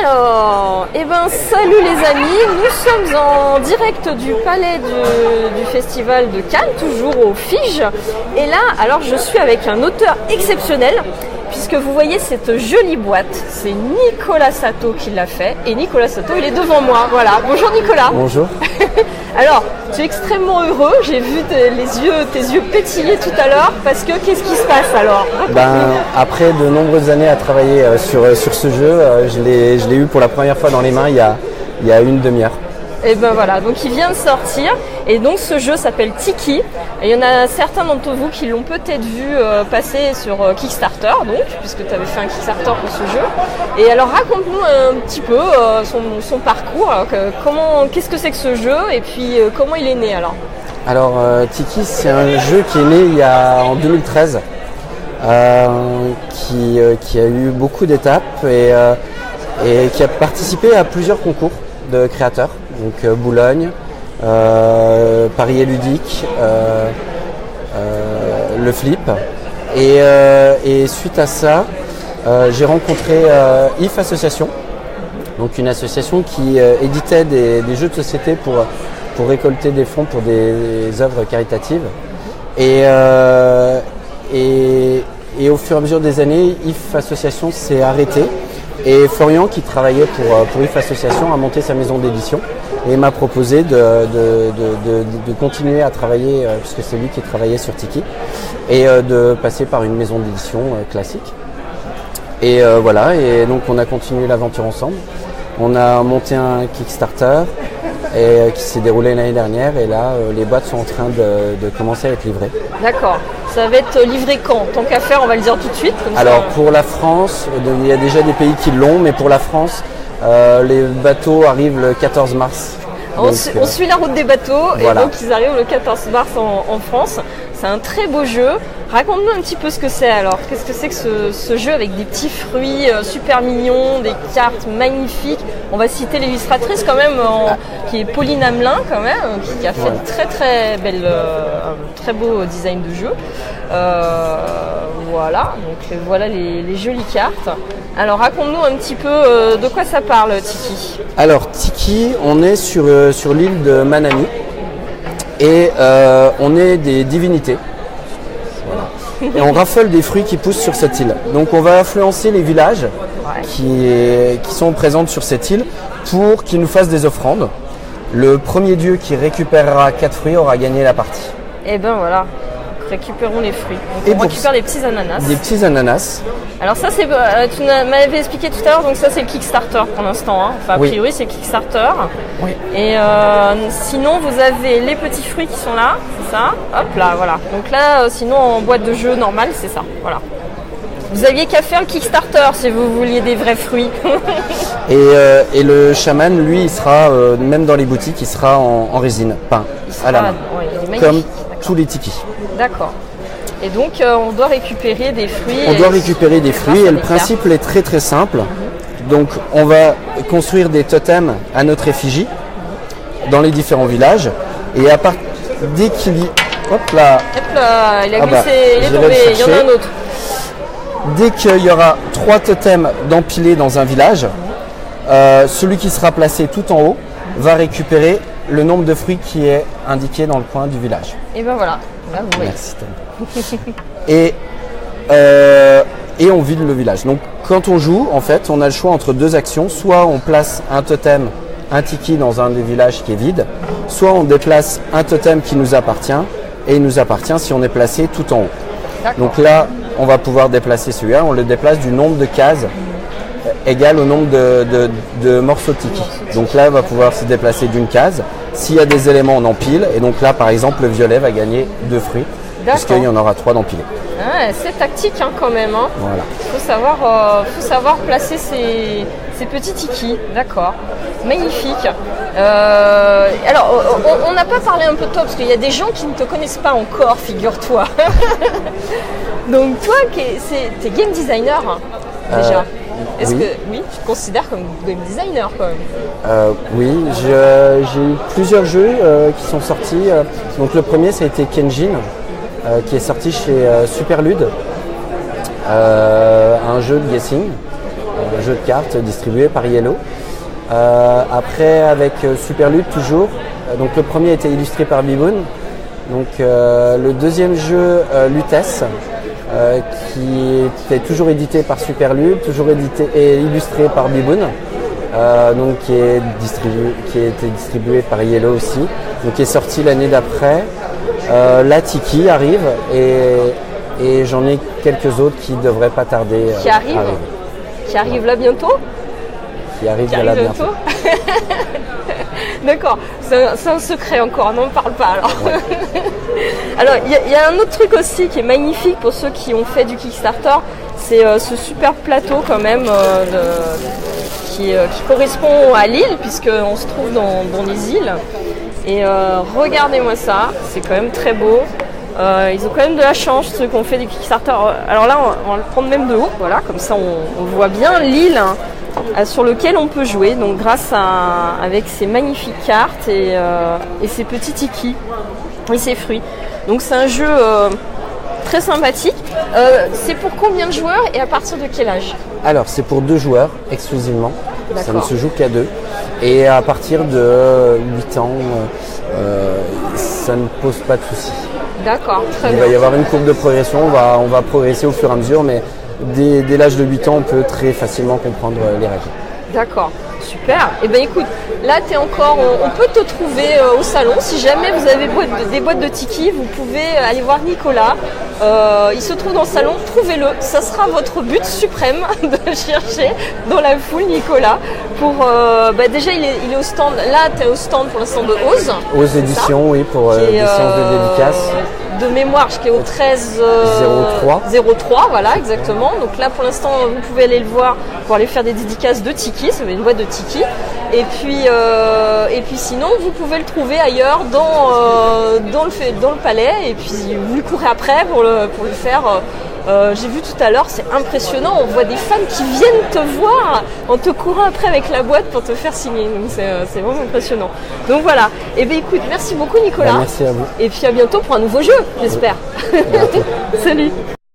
Alors, salut les amis, nous sommes en direct du palais du festival de Cannes, toujours au Fige. Et là, alors je suis avec un auteur exceptionnel, puisque vous voyez cette jolie boîte, c'est Nicolas Sato qui l'a fait. Et Nicolas Sato, il est devant moi, voilà. Bonjour Nicolas. Bonjour. Alors, tu es extrêmement heureux, j'ai vu tes yeux pétiller tout à l'heure, parce que qu'est-ce qui se passe alors? Après de nombreuses années à travailler sur ce jeu, je l'ai eu pour la première fois dans les mains il y a une demi-heure. Et voilà, donc il vient de sortir, et donc ce jeu s'appelle Tiki, et il y en a certains d'entre vous qui l'ont peut-être vu passer sur Kickstarter, donc, puisque tu avais fait un Kickstarter pour ce jeu. Et alors raconte-nous un petit peu son parcours, qu'est-ce que c'est que ce jeu, et puis comment il est né alors? Alors Tiki, c'est un jeu qui est né en 2013, qui a eu beaucoup d'étapes et qui a participé à plusieurs concours de créateurs, donc Boulogne, Paris et Ludique, le Flip. Et suite à ça, j'ai rencontré IF Association, donc une association qui éditait des jeux de société pour récolter des fonds pour des œuvres caritatives. Et au fur et à mesure des années, IF Association s'est arrêté. Et Florian, qui travaillait pour IF Association, a monté sa maison d'édition et m'a proposé de continuer à travailler, puisque c'est lui qui travaillait sur Tiki, et de passer par une maison d'édition classique. Et voilà, et donc on a continué l'aventure ensemble. On a monté un Kickstarter qui s'est déroulé l'année dernière, et là les boîtes sont en train de commencer à être livrées. D'accord. Ça va être livré quand? Tant qu'à faire, on va le dire tout de suite. Alors pour la France, il y a déjà des pays qui l'ont, mais pour la France, les bateaux arrivent le 14 mars. On suit la route des bateaux, voilà. Et donc ils arrivent le 14 mars en France. C'est un très beau jeu. Raconte-nous un petit peu ce que c'est alors. Qu'est-ce que c'est que ce jeu avec des petits fruits super mignons, des cartes magnifiques. On va citer l'illustratrice quand même, qui est Pauline Hamelin quand même, qui a fait un très beau design de jeu. Voilà, donc voilà les jolies cartes. Alors raconte-nous un petit peu de quoi ça parle Tiki. Alors Tiki, on est sur l'île de Manami et on est des divinités. Voilà. Et on raffole des fruits qui poussent sur cette île. Donc on va influencer les villages qui sont présents sur cette île pour qu'ils nous fassent des offrandes. Le premier dieu qui récupérera 4 fruits aura gagné la partie. Et voilà. Récupérons les fruits. Donc on récupère des petits ananas. Des petits ananas. Alors ça c'est, tu m'avais expliqué tout à l'heure, donc ça c'est le Kickstarter pour l'instant. Hein. Enfin a priori c'est Kickstarter. Oui. Et sinon vous avez les petits fruits qui sont là, c'est ça. Hop là, voilà. Donc là sinon en boîte de jeu normale c'est ça. Voilà. Vous aviez qu'à faire le Kickstarter si vous vouliez des vrais fruits. et le chaman, lui, il sera, même dans les boutiques, il sera en résine, peint à la main. Comme tous les tikis. D'accord. Et donc on doit récupérer des fruits. On doit récupérer des fruits et le principe est très très simple. Donc on va construire des totems à notre effigie dans les différents villages. Et dès qu'il y... Hop là, il a glissé, il est tombé, il y en a un autre. Dès qu'il y aura 3 totems d'empilés dans un village, celui qui sera placé tout en haut va récupérer le nombre de fruits qui est indiqué dans le coin du village. Et voilà. Là, vous voyez. Merci. Et on vide le village. Donc quand on joue, en fait, on a le choix entre 2 actions. Soit on place un totem, un tiki dans un des villages qui est vide, soit on déplace un totem qui nous appartient, et il nous appartient si on est placé tout en haut. D'accord. Donc là, on va pouvoir déplacer celui-là, on le déplace du nombre de cases égal au nombre de morceaux de tiki. Donc là, il va pouvoir se déplacer d'une case. S'il y a des éléments, on empile. Et donc là, par exemple, le violet va gagner 2 fruits, puisqu'il y en aura 3 d'empilés. Ah, c'est tactique hein, quand même. Hein. Voilà. Faut savoir placer ces petits tikis. D'accord. Magnifique. Alors, on n'a pas parlé un peu de toi, parce qu'il y a des gens qui ne te connaissent pas encore, figure-toi. Donc toi, t'es game designer hein, déjà. Est-ce que tu te considères comme game designer quand même? Oui, j'ai eu plusieurs jeux qui sont sortis. Donc le premier, ça a été Kenjin, qui est sorti chez Superlude, un jeu de guessing. un jeu de cartes distribué par Yellow. Après avec Superlude toujours, donc le premier était illustré par Biboun, donc le deuxième jeu Lutèce, qui était toujours édité par Superlude, toujours édité et illustré par Biboun, donc qui a été distribué par Yellow aussi, donc qui est sorti l'année d'après. La Tiki arrive et j'en ai quelques autres qui devraient pas tarder. Qui arrivent là bientôt. Qui arrive là bientôt. D'accord, c'est un secret encore, n'en parle pas alors. Ouais. Alors il y a un autre truc aussi qui est magnifique pour ceux qui ont fait du Kickstarter, c'est ce super plateau quand même qui correspond à l'île, puisqu'on se trouve dans les îles. Et regardez-moi ça, c'est quand même très beau. Ils ont quand même de la chance, ceux qui ont fait du Kickstarter. Alors là, on va le prendre même de haut, voilà, comme ça on voit bien l'île sur lequel on peut jouer. Donc avec ces magnifiques cartes et ces petits tikis et ces fruits. Donc c'est un jeu très sympathique. C'est pour combien de joueurs et à partir de quel âge? Alors c'est pour 2 joueurs exclusivement. D'accord. Ça ne se joue qu'à 2. Et à partir de 8 ans, ça ne pose pas de soucis. D'accord, très bien. Il va y avoir une courbe de progression, on va progresser au fur et à mesure, mais dès l'âge de 8 ans, on peut très facilement comprendre les règles. D'accord, super. Eh bien écoute, là on peut te trouver au salon. Si jamais vous avez des boîtes de tiki, vous pouvez aller voir Nicolas. Il se trouve dans le salon, trouvez-le. Ça sera votre but suprême de chercher dans la foule Nicolas. Déjà il est au stand, là tu es au stand pour l'instant de Oz. Oz édition, oui, pour des séances de dédicace. De mémoire, qui est au 13 03, voilà, exactement. Donc là, pour l'instant, vous pouvez aller le voir pour aller faire des dédicaces de tiki. Ça fait une boîte de tiki. Et puis sinon, vous pouvez le trouver ailleurs dans le palais. Et puis vous le courez après pour le faire. J'ai vu tout à l'heure, c'est impressionnant. On voit des fans qui viennent te voir en te courant après avec la boîte pour te faire signer. Donc c'est vraiment impressionnant. Donc voilà. Et bien écoute, merci beaucoup Nicolas. Merci à vous. Et puis à bientôt pour un nouveau jeu, j'espère. Bientôt. Salut.